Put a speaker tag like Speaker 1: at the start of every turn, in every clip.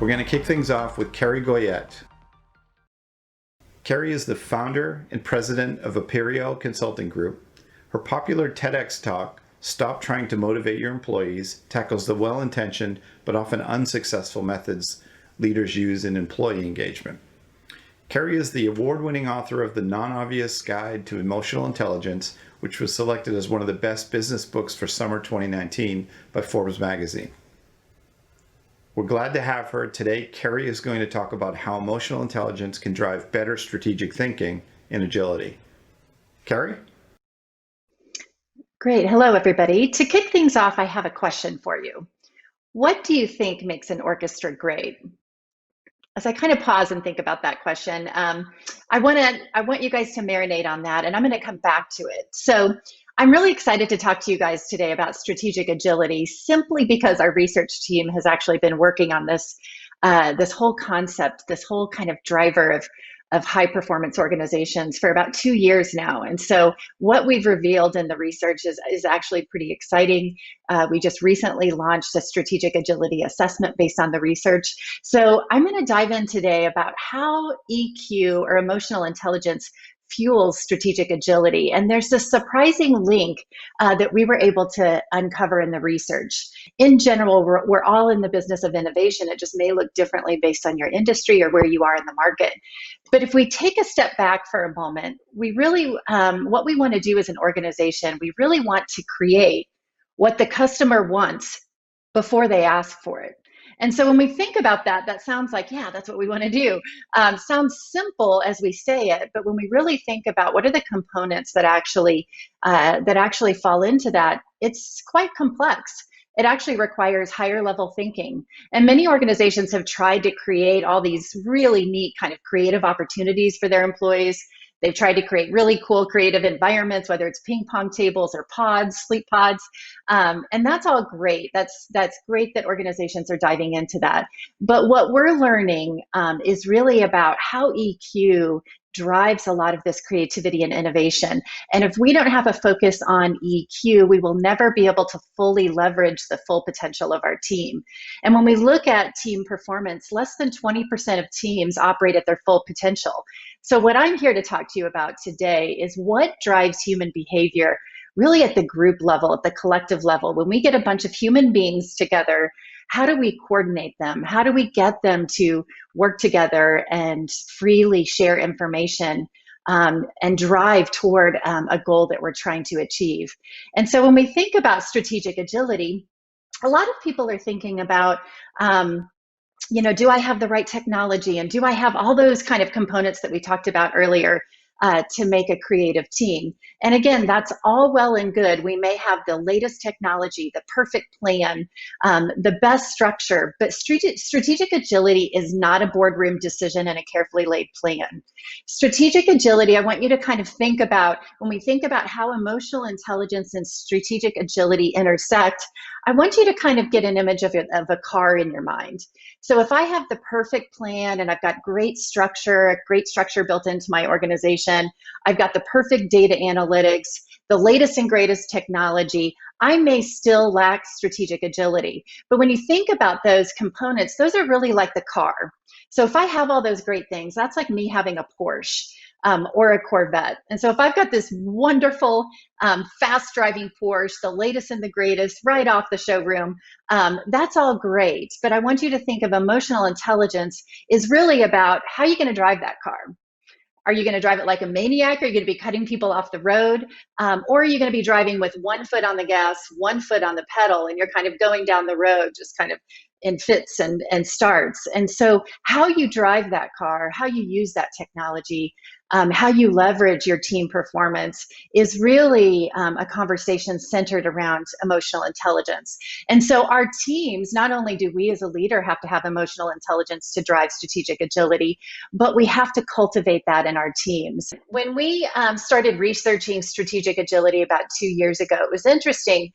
Speaker 1: We're going to kick things off with Kerry Goyette. Kerry is the founder and president of Aperio Consulting Group. Her popular TEDx talk, Stop Trying to Motivate Your Employees, tackles the well-intentioned but often unsuccessful methods leaders use in employee engagement. Kerry is the award-winning author of The Non-Obvious Guide to Emotional Intelligence, which was selected as one of the best business books for summer 2019 by Forbes magazine. We're glad to have her. Today, Kerry is going to talk about how emotional intelligence can drive better strategic thinking and agility. Kerry?
Speaker 2: Great. Hello, everybody. To kick things off, I have a question for you. What do you think makes an orchestra great? As I kind of pause and think about that question, I want you guys to marinate on that, and I'm going to come back to it. So I'm really excited to talk to you guys today about strategic agility, simply because our research team has actually been working on this whole concept, this whole kind of driver of high performance organizations for about 2 years now. And so what we've revealed in the research is actually pretty exciting. We just recently launched a strategic agility assessment based on the research. So I'm going to dive in today about how EQ, or emotional intelligence, fuels strategic agility. And there's this surprising link that we were able to uncover in the research. In general, we're all in the business of innovation. It just may look differently based on your industry or where you are in the market. But if we take a step back for a moment, we really, what we want to do as an organization, we really want to create what the customer wants before they ask for it. And so when we think about that, that sounds like, yeah, that's what we want to do. Sounds simple as we say it, but when we really think about what are the components that actually fall into that, it's quite complex. It actually requires higher level thinking. And many organizations have tried to create all these really neat kind of creative opportunities for their employees. They've tried to create really cool creative environments, whether it's ping pong tables or pods, sleep pods. And that's all great. That's great that organizations are diving into that. But what we're learning is really about how EQ drives a lot of this creativity and innovation. And if we don't have a focus on EQ, we will never be able to fully leverage the full potential of our team. And when we look at team performance, less than 20% of teams operate at their full potential. So what I'm here to talk to you about today is what drives human behavior really at the group level, at the collective level. When we get a bunch of human beings together, how do we coordinate them? How do we get them to work together and freely share information and drive toward a goal that we're trying to achieve? And so when we think about strategic agility, a lot of people are thinking about, do I have the right technology? And do I have all those kind of components that we talked about earlier to make a creative team? And again, that's all well and good. We may have the latest technology, the perfect plan, the best structure, but strategic agility is not a boardroom decision and a carefully laid plan. Strategic agility, I want you to kind of think about, when we think about how emotional intelligence and strategic agility intersect, I want you to kind of get an image of a car in your mind. So if I have the perfect plan and I've got great structure built into my organization, I've got the perfect data analytics, the latest and greatest technology, I may still lack strategic agility. But when you think about those components, those are really like the car. So if I have all those great things, that's like me having a Porsche. Or a Corvette. And so if I've got this wonderful, fast driving Porsche, the latest and the greatest, right off the showroom, that's all great. But I want you to think of emotional intelligence is really about how you're going to drive that car. Are you going to drive it like a maniac? Are you going to be cutting people off the road? Or are you going to be driving with 1 foot on the gas, 1 foot on the pedal, and you're kind of going down the road just kind of in fits and starts? And so how you drive that car, how you use that technology, how you leverage your team performance is really a conversation centered around emotional intelligence. And so our teams, not only do we as a leader have to have emotional intelligence to drive strategic agility, but we have to cultivate that in our teams. When we started researching strategic agility about 2 years ago, it was interesting.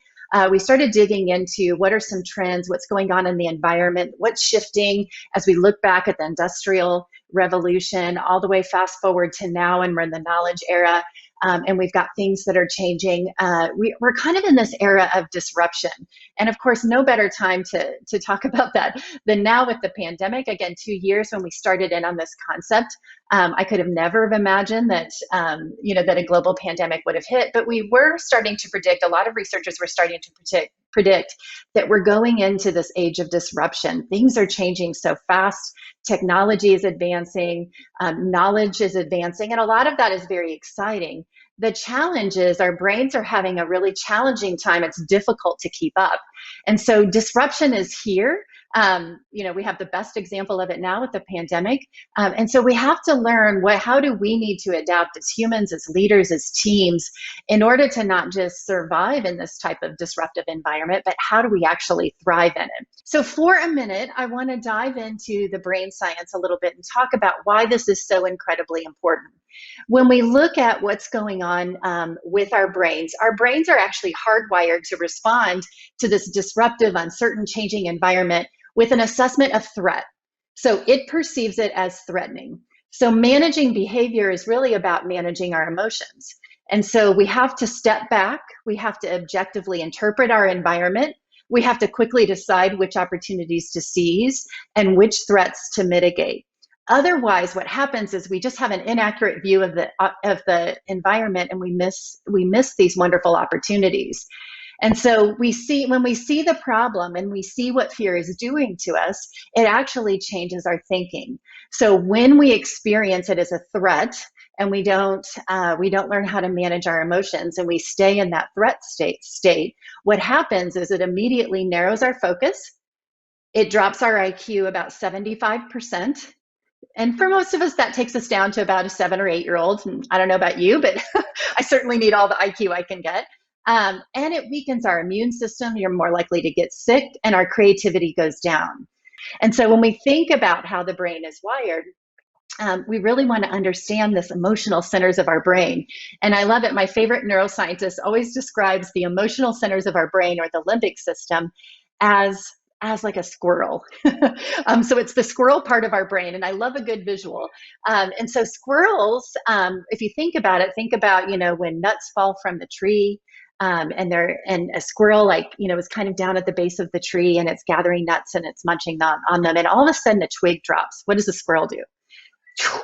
Speaker 2: We started digging into what are some trends, what's going on in the environment, what's shifting as we look back at the Industrial Revolution, all the way fast forward to now, and we're in the knowledge era. and we've got things that are changing. We're kind of in this era of disruption. And of course, no better time to talk about that than now with the pandemic. Again, 2 years when we started in on this concept. I could have never have imagined that, that a global pandemic would have hit, but we were starting to predict, a lot of researchers were starting to predict that we're going into this age of disruption. Things are changing so fast. Technology is advancing, knowledge is advancing, and a lot of that is very exciting. The challenge is our brains are having a really challenging time. It's difficult to keep up. And so disruption is here. We have the best example of it now with the pandemic. And so we have to learn how do we need to adapt as humans, as leaders, as teams, in order to not just survive in this type of disruptive environment, but how do we actually thrive in it? So for a minute, I want to dive into the brain science a little bit and talk about why this is so incredibly important. When we look at what's going on with our brains are actually hardwired to respond to this disruptive, uncertain, changing environment with an assessment of threat. So it perceives it as threatening. So managing behavior is really about managing our emotions. And so we have to step back. We have to objectively interpret our environment. We have to quickly decide which opportunities to seize and which threats to mitigate. Otherwise, what happens is we just have an inaccurate view of the environment, and we miss these wonderful opportunities. And so when we see the problem and we see what fear is doing to us, it actually changes our thinking. So when we experience it as a threat and we don't learn how to manage our emotions and we stay in that threat state, what happens is it immediately narrows our focus. It drops our IQ about 75%. And for most of us, that takes us down to about a 7 or 8 year old. And I don't know about you, but I certainly need all the IQ I can get. And it weakens our immune system. You're more likely to get sick, and our creativity goes down. And so when we think about how the brain is wired, we really want to understand this emotional centers of our brain. And I love it. My favorite neuroscientist always describes the emotional centers of our brain, or the limbic system, as like a squirrel. So it's the squirrel part of our brain. And I love a good visual. And so squirrels, if you think about it, when nuts fall from the tree, and a squirrel, is kind of down at the base of the tree, and it's gathering nuts and it's munching on them. And all of a sudden a twig drops. What does the squirrel do?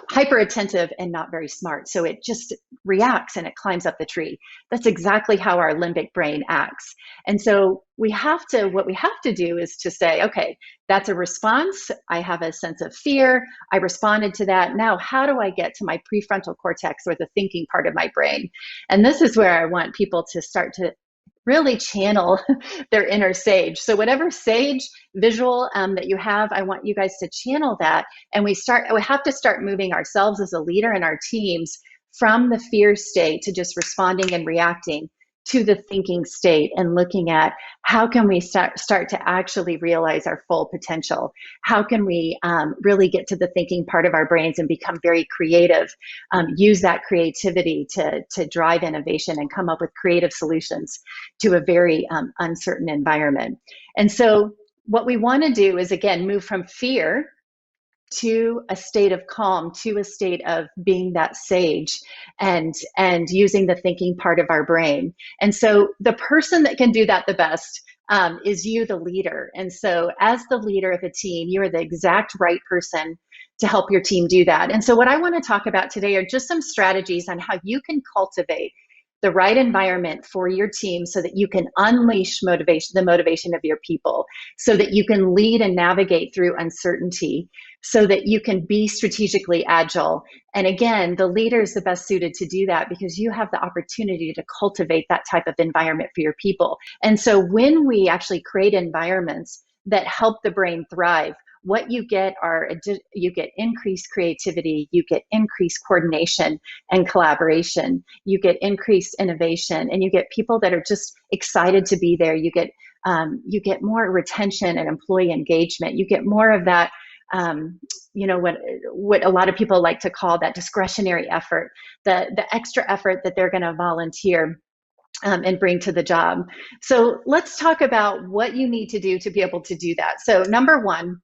Speaker 2: Hyper attentive and not very smart. So it just reacts and it climbs up the tree. That's exactly how our limbic brain acts. And so what we have to do is to say, okay, that's a response. I have a sense of fear. I responded to that. Now, how do I get to my prefrontal cortex, or the thinking part of my brain? And this is where I want people to start to really channel their inner sage. So whatever sage visual that you have, I want you guys to channel that. And we have to start moving ourselves as a leader and our teams from the fear state to just responding and reacting to the thinking state, and looking at how can we start to actually realize our full potential? How can we really get to the thinking part of our brains and become very creative, use that creativity to drive innovation and come up with creative solutions to a very uncertain environment. And so what we want to do is, again, move from fear to a state of calm, to a state of being that sage, and using the thinking part of our brain. And so the person that can do that the best is you, the leader. And so as the leader of a team, you are the exact right person to help your team do that. And so what I want to talk about today are just some strategies on how you can cultivate the right environment for your team so that you can unleash the motivation of your people, so that you can lead and navigate through uncertainty, so that you can be strategically agile. And again, the leader is the best suited to do that, because you have the opportunity to cultivate that type of environment for your people. And so when we actually create environments that help the brain thrive, what you get you get increased creativity, you get increased coordination and collaboration, you get increased innovation, and you get people that are just excited to be there. You get more retention and employee engagement. You get more of that, what a lot of people like to call that discretionary effort, the extra effort that they're going to volunteer and bring to the job. So let's talk about what you need to do to be able to do that. So number one,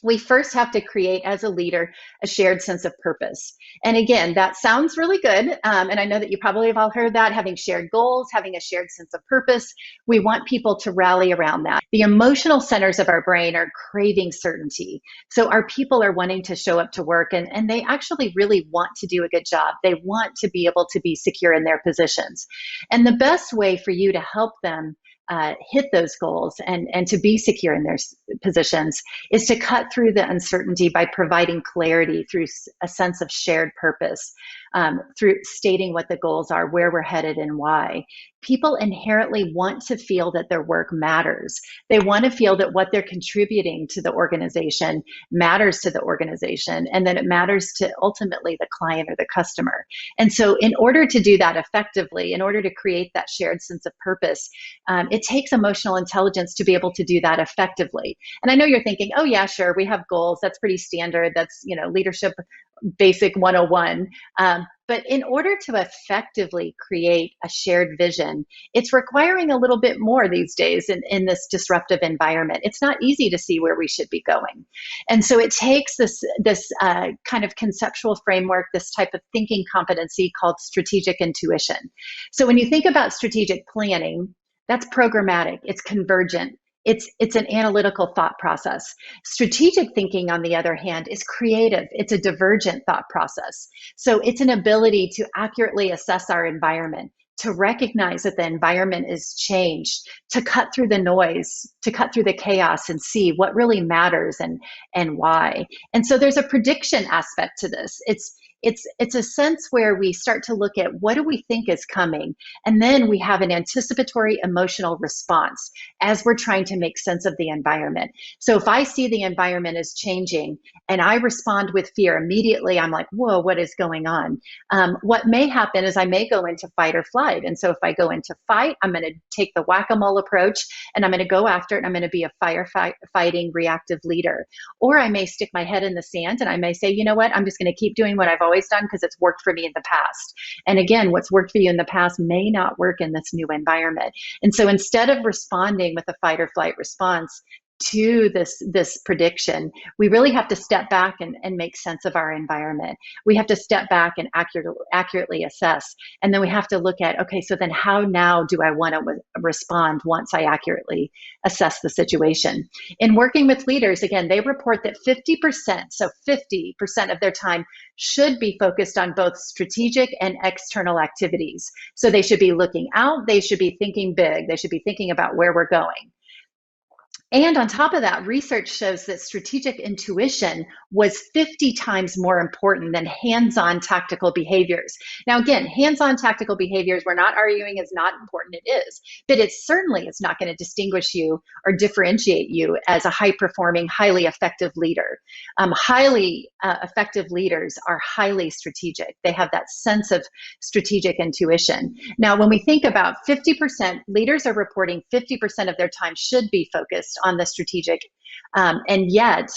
Speaker 2: we first have to create, as a leader, a shared sense of purpose. And again, that sounds really good. And I know that you probably have all heard that, having shared goals, having a shared sense of purpose. We want people to rally around that. The emotional centers of our brain are craving certainty. So our people are wanting to show up to work, and they actually really want to do a good job. They want to be able to be secure in their positions. And the best way for you to help them hit those goals and to be secure in their positions is to cut through the uncertainty by providing clarity through a sense of shared purpose, through stating what the goals are, where we're headed, and why. People inherently want to feel that their work matters. They want to feel that what they're contributing to the organization matters to the organization, and that it matters to ultimately the client or the customer. And so in order to do that effectively, in order to create that shared sense of purpose, it takes emotional intelligence to be able to do that effectively. And I know you're thinking, oh yeah, sure, we have goals. That's pretty standard. That's, leadership basic 101. But in order to effectively create a shared vision, it's requiring a little bit more these days in this disruptive environment. It's not easy to see where we should be going. And so it takes this kind of conceptual framework, this type of thinking competency called strategic intuition. So when you think about strategic planning, that's programmatic, it's convergent, it's an analytical thought process. Strategic thinking, on the other hand, is creative. It's a divergent thought process. So it's an ability to accurately assess our environment, to recognize that the environment is changed, to cut through the noise, to cut through the chaos and see what really matters and why. And so there's a prediction aspect to this. It's a sense where we start to look at what do we think is coming, and then we have an anticipatory emotional response as we're trying to make sense of the environment. So if I see the environment is changing and I respond with fear, immediately I'm like, whoa, what is going on? What may happen is I may go into fight or flight. And so if I go into fight, I'm going to take the whack-a-mole approach and I'm going to go after it, and I'm going to be a firefighting reactive leader. Or I may stick my head in the sand and I may say, you know what, I'm just going to keep doing what I've always done because it's worked for me in the past. And again, what's worked for you in the past may not work in this new environment. And so instead of responding with a fight or flight response to this prediction, we really have to step back and make sense of our environment. We have to step back and accurately assess. And then we have to look at, okay, so then how now do I want to respond once I accurately assess the situation? In working with leaders, again, they report that 50%, so 50% of their time should be focused on both strategic and external activities. So they should be looking out, they should be thinking big, they should be thinking about where we're going. And on top of that, research shows that strategic intuition was 50 times more important than hands-on tactical behaviors. Now, again, hands-on tactical behaviors, we're not arguing is not important, it is, but it certainly is not going to distinguish you or differentiate you as a high-performing, highly effective leader. Highly effective leaders are highly strategic. They have that sense of strategic intuition. Now, when we think about 50%, leaders are reporting 50% of their time should be focused on the strategic, and yet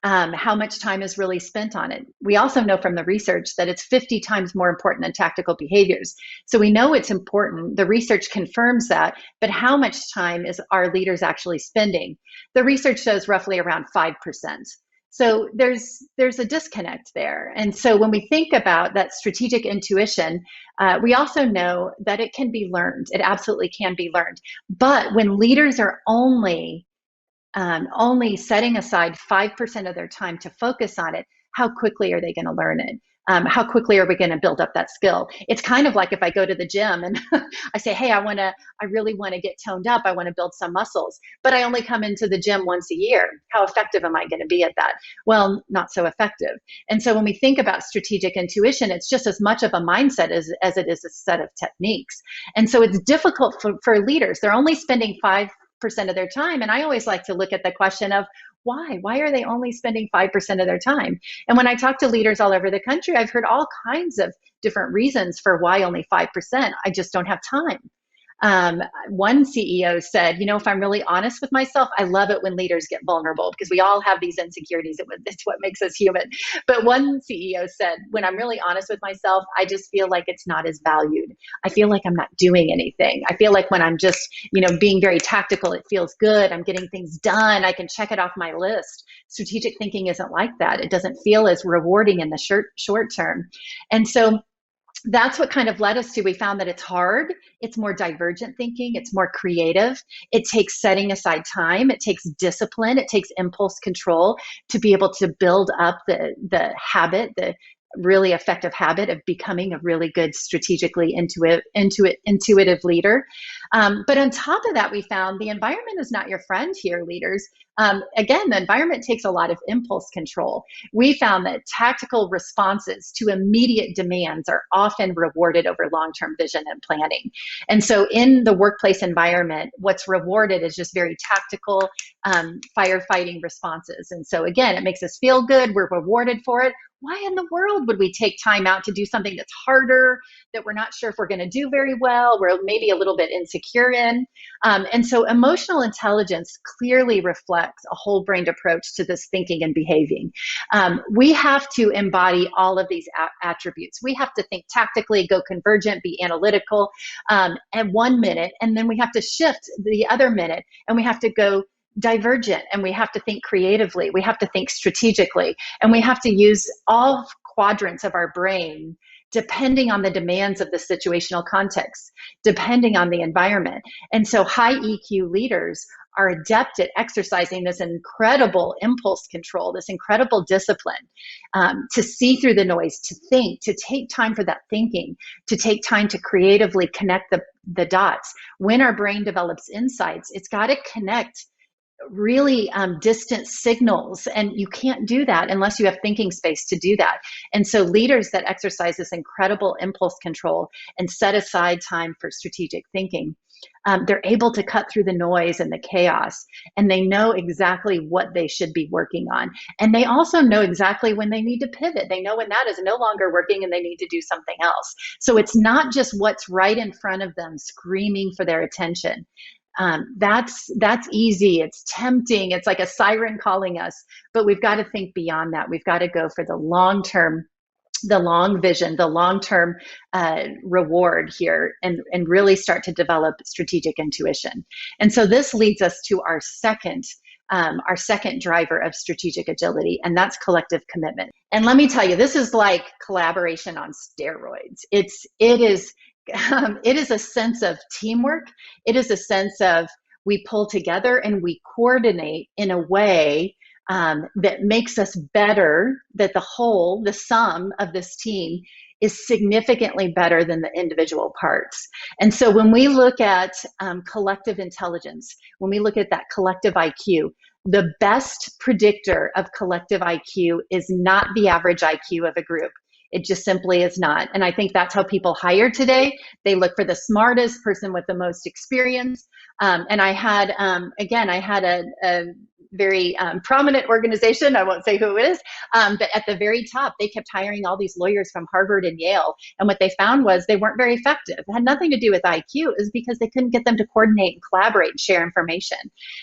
Speaker 2: how much time is really spent on it. We also know from the research that it's 50 times more important than tactical behaviors. So we know it's important. The research confirms that, but how much time is our leaders actually spending? The research shows roughly around 5%. So there's a disconnect there. And so when we think about that strategic intuition, we also know that it can be learned. It absolutely can be learned. But when leaders are only setting aside 5% of their time to focus on it, how quickly are they going to learn it? How quickly are we going to build up that skill? It's kind of like if I go to the gym and I say, hey, I really want to get toned up. I want to build some muscles, but I only come into the gym once a year. How effective am I going to be at that? Well, not so effective. And so when we think about strategic intuition, it's just as much of a mindset as it is a set of techniques. And so it's difficult for leaders. They're only spending 5% of their time. And I always like to look at the question of why? Why are they only spending 5% of their time? And when I talk to leaders all over the country, I've heard all kinds of different reasons for why only 5%. I just don't have time. One CEO said, you know, if I'm really honest with myself, I love it when leaders get vulnerable because we all have these insecurities. It's what makes us human. But one CEO said, when I'm really honest with myself, I just feel like it's not as valued. I feel like I'm not doing anything. I feel like when I'm just, you know, being very tactical, it feels good. I'm getting things done. I can check it off my list. Strategic thinking isn't like that. It doesn't feel as rewarding in the short term. And so that's what kind of led us to, we found that it's hard, it's more divergent thinking, it's more creative, it takes setting aside time, it takes discipline, it takes impulse control to be able to build up the habit, the really effective habit of becoming a really good strategically intuitive leader. But on top of that, we found the environment is not your friend here, leaders. Again, the environment takes a lot of impulse control. We found that tactical responses to immediate demands are often rewarded over long-term vision and planning. And so in the workplace environment, what's rewarded is just very tactical firefighting responses. And so again, it makes us feel good. We're rewarded for it. Why in the world would we take time out to do something that's harder, that we're not sure if we're going to do very well, we're maybe a little bit insecure in? And so emotional intelligence clearly reflects a whole-brained approach to this thinking and behaving. We have to embody all of these attributes. We have to think tactically, go convergent, be analytical at 1 minute, and then we have to shift the other minute, and we have to go divergent, and we have to think creatively, we have to think strategically, and we have to use all quadrants of our brain depending on the demands of the situational context, depending on the environment. And so high EQ leaders are adept at exercising this incredible impulse control, this incredible discipline, to see through the noise, to think, to take time for that thinking, to take time to creatively connect the dots. When our brain develops insights, it's got to connect really distant signals, and you can't do that unless you have thinking space to do that. And so leaders that exercise this incredible impulse control and set aside time for strategic thinking, they're able to cut through the noise and the chaos, and they know exactly what they should be working on. And they also know exactly when they need to pivot. They know when that is no longer working and they need to do something else. So it's not just what's right in front of them screaming for their attention. That's easy. It's tempting. It's like a siren calling us, but we've got to think beyond that. We've got to go for the long term, the long vision, the long-term reward here, and really start to develop strategic intuition. And so this leads us to our second driver of strategic agility, and that's collective commitment. And let me tell you, this is like collaboration on steroids. It is a sense of teamwork. It is a sense of we pull together and we coordinate in a way that makes us better, that the sum of this team is significantly better than the individual parts. And so when we look at collective intelligence, when we look at that collective IQ, the best predictor of collective IQ is not the average IQ of a group. It just simply is not. And I think that's how people hire today. They look for the smartest person with the most experience. And I had, a very prominent organization, I won't say who it is, but at the very top, they kept hiring all these lawyers from Harvard and Yale. And what they found was they weren't very effective. It had nothing to do with IQ. It was because they couldn't get them to coordinate and collaborate and share information.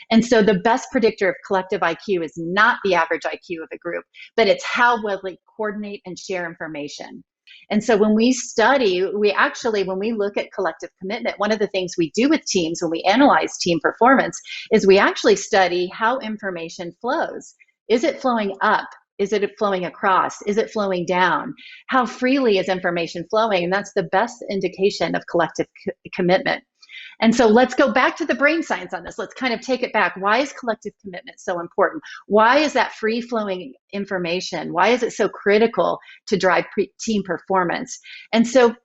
Speaker 2: And so the best predictor of collective IQ is not the average IQ of a group, but it's how well they coordinate and share information. And so when we study, when we look at collective commitment, one of the things we do with teams when we analyze team performance is we actually study how information flows. Is it flowing up? Is it flowing across? Is it flowing down? How freely is information flowing? And that's the best indication of collective commitment. And so let's go back to the brain science on this. Let's kind of take it back. Why is collective commitment so important? Why is that free-flowing information? Why is it so critical to drive team performance? And so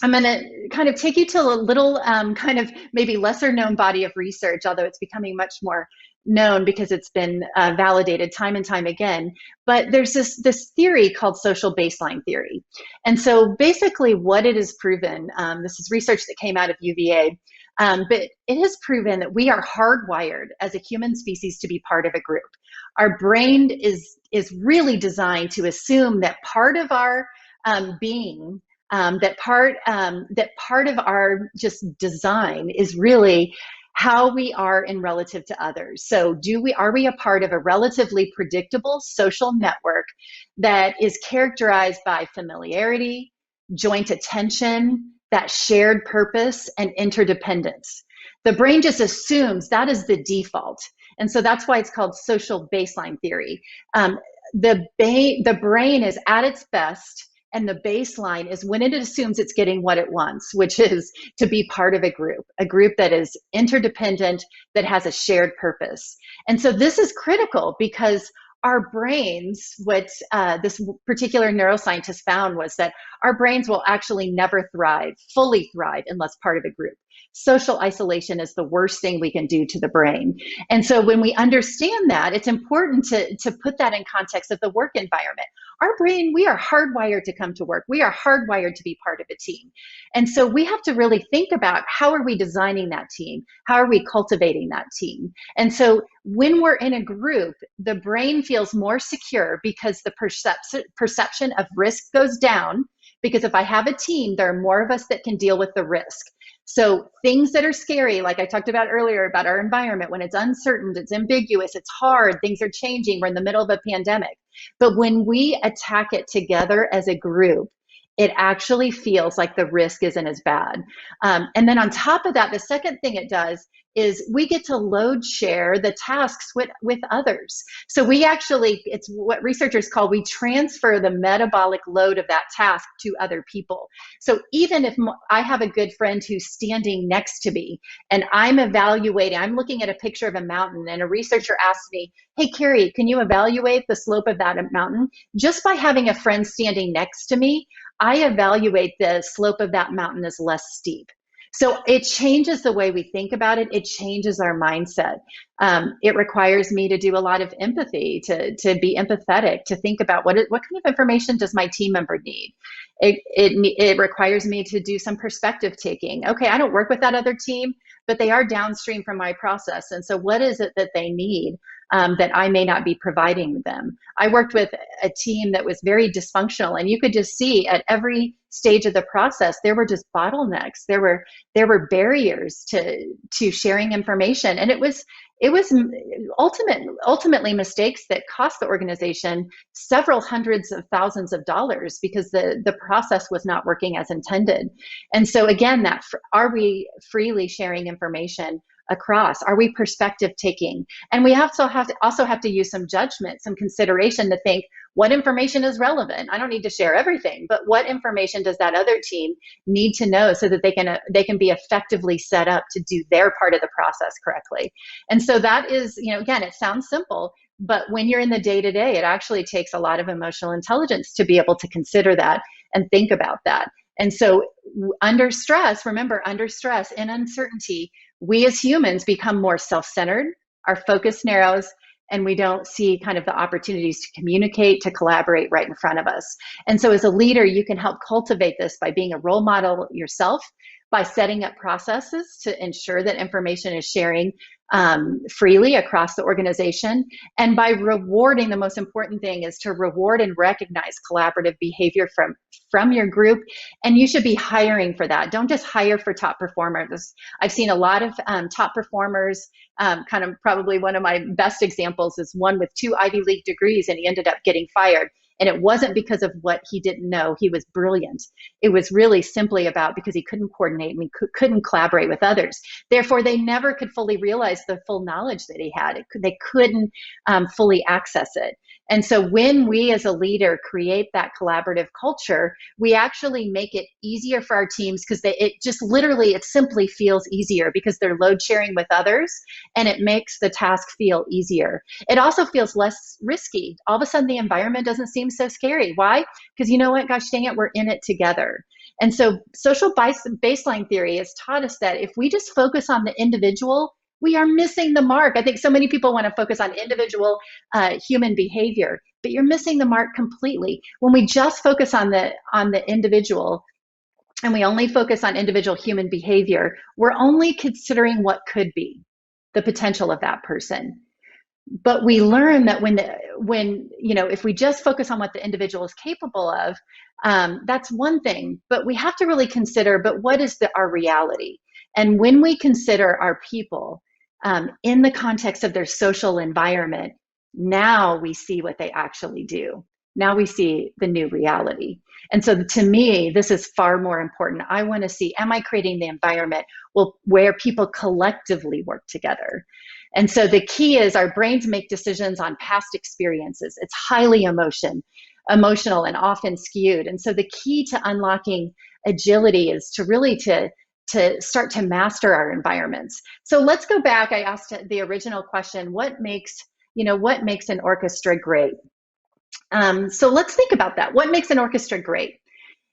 Speaker 2: I'm going to kind of take you to a little kind of maybe lesser known body of research, although it's becoming much more known because it's been validated time and time again. But there's this theory called social baseline theory. And so basically what it is proven, this is research that came out of UVA, but it has proven that we are hardwired as a human species to be part of a group. Our brain is really designed to assume that part of our being that part of our just design is really how we are in relative to others. So are we a part of a relatively predictable social network that is characterized by familiarity, joint attention, that shared purpose, and interdependence? The brain just assumes that is the default. And so that's why it's called social baseline theory. The brain is at its best, and the baseline is when it assumes it's getting what it wants, which is to be part of a group that is interdependent, that has a shared purpose. And so this is critical because our brains, what this particular neuroscientist found was that our brains will actually never fully thrive, unless part of a group. Social isolation is the worst thing we can do to the brain. And so when we understand that, it's important to put that in context of the work environment. Our brain, we are hardwired to come to work. We are hardwired to be part of a team. And so we have to really think about, how are we designing that team? How are we cultivating that team? And so when we're in a group, the brain feels more secure because the perception of risk goes down. Because if I have a team, there are more of us that can deal with the risk. So things that are scary, like I talked about earlier about our environment, when it's uncertain, it's ambiguous, it's hard, things are changing, we're in the middle of a pandemic. But when we attack it together as a group, it actually feels like the risk isn't as bad. And then on top of that, the second thing it does is we get to load share the tasks with others. So it's what researchers call, we transfer the metabolic load of that task to other people. So even if I have a good friend who's standing next to me and I'm looking at a picture of a mountain, and a researcher asks me, hey, Kerry, can you evaluate the slope of that mountain? Just by having a friend standing next to me, I evaluate the slope of that mountain as less steep. So it changes the way we think about it. It changes our mindset. It requires me to do a lot of empathy, to be empathetic, to think about what kind of information does my team member need. It requires me to do some perspective taking. Okay, I don't work with that other team, but they are downstream from my process. And so what is it that they need that I may not be providing them? I worked with a team that was very dysfunctional, and you could just see at every stage of the process, there were just bottlenecks. There were barriers to sharing information. And it was ultimately mistakes that cost the organization several hundreds of thousands of dollars because the process was not working as intended. And so again, are we freely sharing information across? Are we perspective taking? And we also have to use some judgment, some consideration to think, what information is relevant? I don't need to share everything, but what information does that other team need to know so that they can be effectively set up to do their part of the process correctly? And so that is, again, it sounds simple, but when you're in the day-to-day, it actually takes a lot of emotional intelligence to be able to consider that and think about that. And so under stress, remember, under stress and uncertainty, we as humans become more self-centered, our focus narrows, and we don't see kind of the opportunities to communicate, to collaborate right in front of us. And so as a leader, you can help cultivate this by being a role model yourself, by setting up processes to ensure that information is sharing freely across the organization, and by rewarding. The most important thing is to reward and recognize collaborative behavior from your group, and you should be hiring for that. Don't just hire for top performers. I've seen a lot of top performers, kind of probably one of my best examples is one with 2 Ivy League degrees, and he ended up getting fired. And it wasn't because of what he didn't know. He was brilliant. It was really simply about because he couldn't coordinate and couldn't collaborate with others. Therefore, they never could fully realize the full knowledge that he had. They couldn't fully access it. And so when we as a leader create that collaborative culture, we actually make it easier for our teams because it simply feels easier because they're load sharing with others, and it makes the task feel easier. It also feels less risky. All of a sudden, the environment doesn't seem so scary. Why? Because you know what? Gosh dang it, we're in it together. And so social baseline theory has taught us that if we just focus on the individual, we are missing the mark. I think so many people want to focus on individual human behavior, but you're missing the mark completely. When we just focus on the individual, and we only focus on individual human behavior, we're only considering what could be, the potential of that person. But we learn that when if we just focus on what the individual is capable of, That's one thing, but we have to really consider, but what is our reality? And when we consider our people in the context of their social environment, now we see what they actually do. Now we see the new reality. And so to me, this is far more important. I want to see, am I creating the environment where people collectively work together? And so the key is our brains make decisions on past experiences. It's highly emotional and often skewed. And so the key to unlocking agility is to really to start to master our environments. So let's go back. I asked the original question, what makes an orchestra great? So let's think about that. What makes an orchestra great?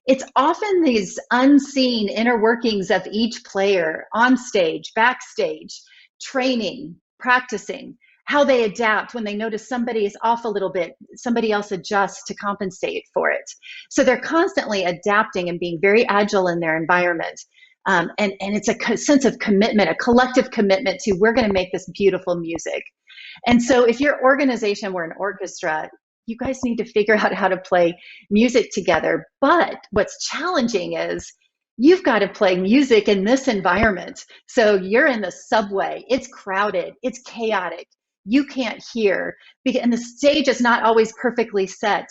Speaker 2: It's often these unseen inner workings of each player on stage, backstage, training, practicing, how they adapt when they notice somebody is off a little bit, somebody else adjusts to compensate for it. So they're constantly adapting and being very agile in their environment. And it's a sense of commitment, a collective commitment to, we're going to make this beautiful music. And so if your organization were an orchestra, you guys need to figure out how to play music together. But what's challenging is you've got to play music in this environment. So you're in the subway, it's crowded, it's chaotic, you can't hear, and the stage is not always perfectly set.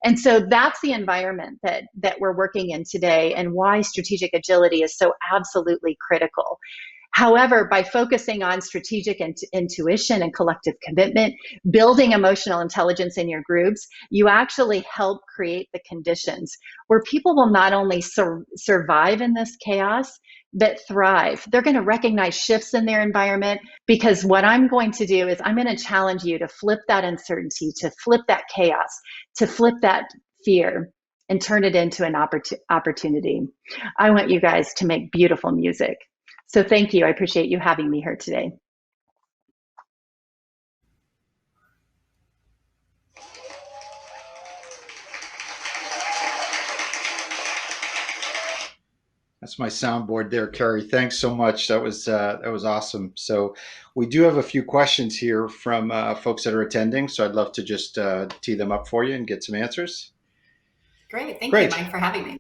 Speaker 2: And so that's the environment that we're working in today, and why strategic agility is so absolutely critical. However, by focusing on strategic intuition and collective commitment, building emotional intelligence in your groups, you actually help create the conditions where people will not only survive in this chaos, but thrive. They're going to recognize shifts in their environment, because what I'm going to do is I'm going to challenge you to flip that uncertainty, to flip that chaos, to flip that fear, and turn it into an opportunity. I want you guys to make beautiful music. So thank you. I appreciate you having me here today.
Speaker 1: That's my soundboard there, Kerry. Thanks so much. That was awesome. So we do have a few questions here from folks that are attending. So I'd love to just tee them up for you and get some answers.
Speaker 3: Great. Thank
Speaker 1: Great.
Speaker 3: you, Mike, for having me.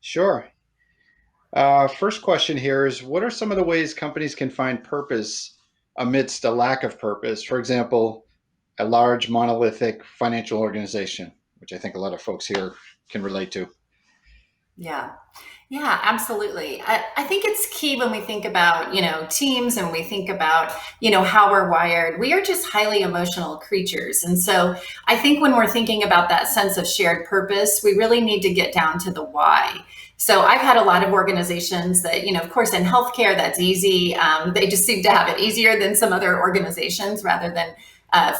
Speaker 1: Sure. First question here is, what are some of the ways companies can find purpose amidst a lack of purpose? For example, a large monolithic financial organization, which I think a lot of folks here can relate to.
Speaker 3: Yeah, absolutely. I think it's key when we think about, teams, and we think about, how we're wired. We are just highly emotional creatures. And so I think when we're thinking about that sense of shared purpose, we really need to get down to the why. So I've had a lot of organizations that, of course, in healthcare, that's easy. They just seem to have it easier than some other organizations rather than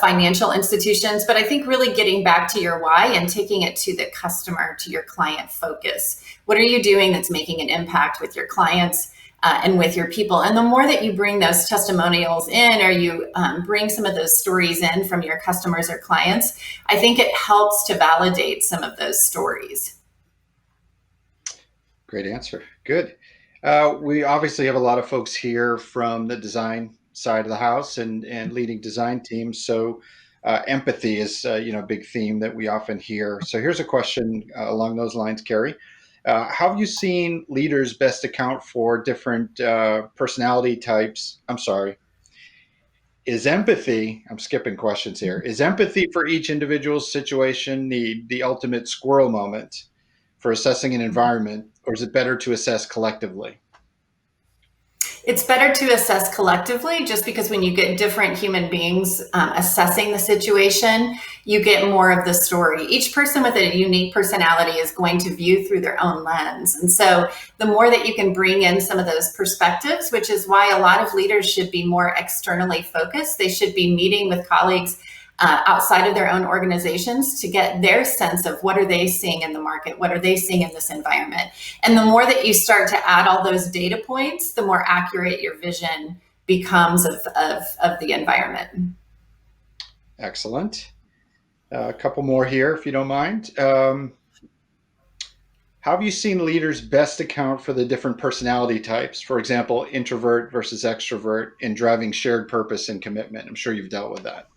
Speaker 3: financial institutions. But I think really getting back to your why and taking it to the customer, to your client focus. What are you doing that's making an impact with your clients and with your people? And the more that you bring those testimonials in, or you bring some of those stories in from your customers or clients, I think it helps to validate some of those stories.
Speaker 1: Great answer. Good. We obviously have a lot of folks here from the design side of the house and leading design teams. So empathy is a big theme that we often hear. So here's a question along those lines, Kerry. How have you seen leaders best account for different personality types? I'm sorry. Is empathy, I'm skipping questions here, is empathy for each individual's situation the ultimate squirrel moment for assessing an environment, or is it better to assess collectively?
Speaker 3: It's better to assess collectively, just because when you get different human beings assessing the situation, you get more of the story. Each person with a unique personality is going to view through their own lens. And so the more that you can bring in some of those perspectives, which is why a lot of leaders should be more externally focused. They should be meeting with colleagues outside of their own organizations to get their sense of what are they seeing in the market, what are they seeing in this environment. And the more that you start to add all those data points, the more accurate your vision becomes of the environment.
Speaker 1: Excellent. A couple more here, if you don't mind. How have you seen leaders best account for the different personality types? For example, introvert versus extrovert in driving shared purpose and commitment. I'm sure you've dealt with that.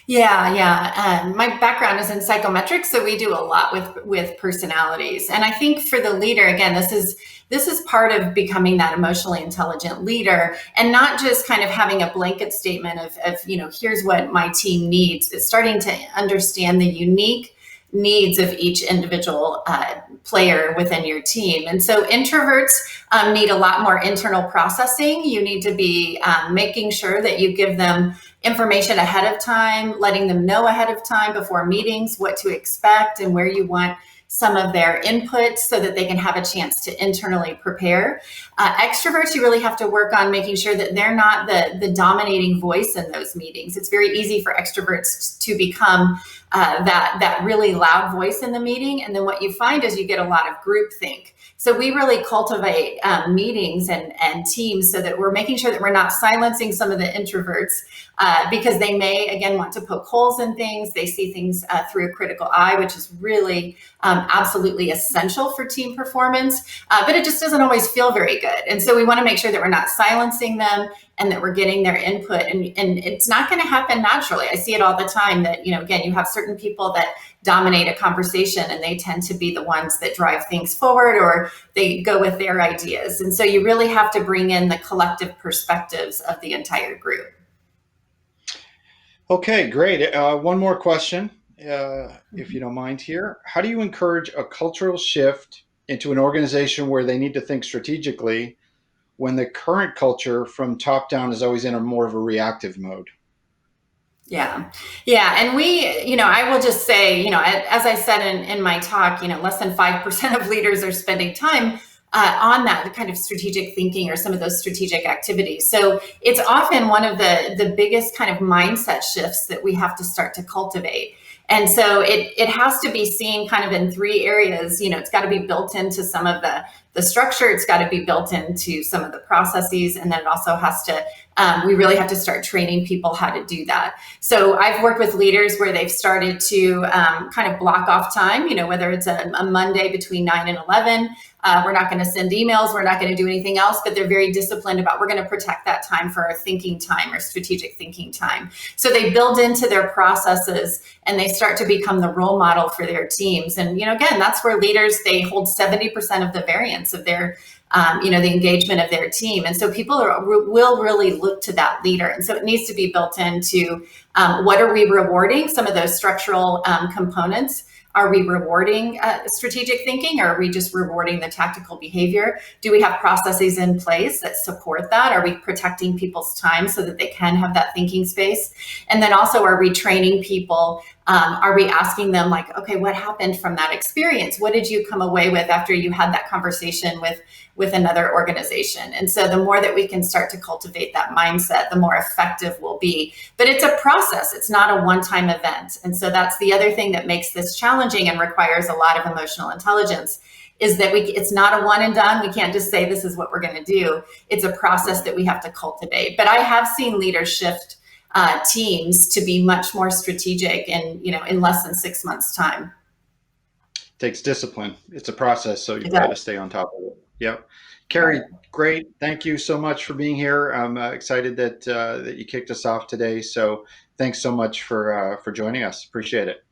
Speaker 3: Yeah. My background is in psychometrics, so we do a lot with personalities. And I think for the leader, again, this is part of becoming that emotionally intelligent leader, and not just kind of having a blanket statement of here's what my team needs. It's starting to understand the unique needs of each individual player within your team. And so introverts need a lot more internal processing. You need to be making sure that you give them information ahead of time, letting them know ahead of time before meetings what to expect and where you want some of their input so that they can have a chance to internally prepare. Extroverts, you really have to work on making sure that they're not the dominating voice in those meetings. It's very easy for extroverts to become that really loud voice in the meeting. And then what you find is you get a lot of groupthink. So we really cultivate meetings and teams so that we're making sure that we're not silencing some of the introverts because they may, again, want to poke holes in things. They see things through a critical eye, which is really absolutely essential for team performance, but it just doesn't always feel very good. And so we want to make sure that we're not silencing them and that we're getting their input. And it's not going to happen naturally. I see it all the time that, again, you have certain people that dominate a conversation and they tend to be the ones that drive things forward or they go with their ideas. And so you really have to bring in the collective perspectives of the entire group.
Speaker 1: Okay, great. One more question, if you don't mind here. How do you encourage a cultural shift into an organization where they need to think strategically when the current culture from top down is always in a more of a reactive mode?
Speaker 3: Yeah. And I will just say, as I said in my talk, less than 5% of leaders are spending time on that kind of strategic thinking or some of those strategic activities. So it's often one of the biggest kind of mindset shifts that we have to start to cultivate. And so it has to be seen kind of in three areas. It's got to be built into some of the structure. It's got to be built into some of the processes. And then it also has to, we really have to start training people how to do that. So I've worked with leaders where they've started to kind of block off time, whether it's a Monday between 9 and 11. We're not going to send emails. We're not going to do anything else, but they're very disciplined about we're going to protect that time for our thinking time or strategic thinking time. So they build into their processes and they start to become the role model for their teams. And, again, that's where leaders, they hold 70% of the variance of their the engagement of their team. And so people will really look to that leader. And so it needs to be built into what are we rewarding, some of those structural components. Are we rewarding strategic thinking, or are we just rewarding the tactical behavior? Do we have processes in place that support that? Are we protecting people's time so that they can have that thinking space? And then also, are we training people? Are we asking them like, okay, what happened from that experience? What did you come away with after you had that conversation with another organization? And so the more that we can start to cultivate that mindset, the more effective we'll be. But it's a process. It's not a one-time event. And so that's the other thing that makes this challenging and requires a lot of emotional intelligence is that it's not a one and done. We can't just say this is what we're going to do. It's a process that we have to cultivate. But I have seen leaders shift teams to be much more strategic in less than 6 months' time.
Speaker 1: Takes discipline. It's a process, so you've got to stay on top of it. Yep. Kerry, great. Thank you so much for being here. I'm excited that you kicked us off today. So thanks so much for joining us. Appreciate it.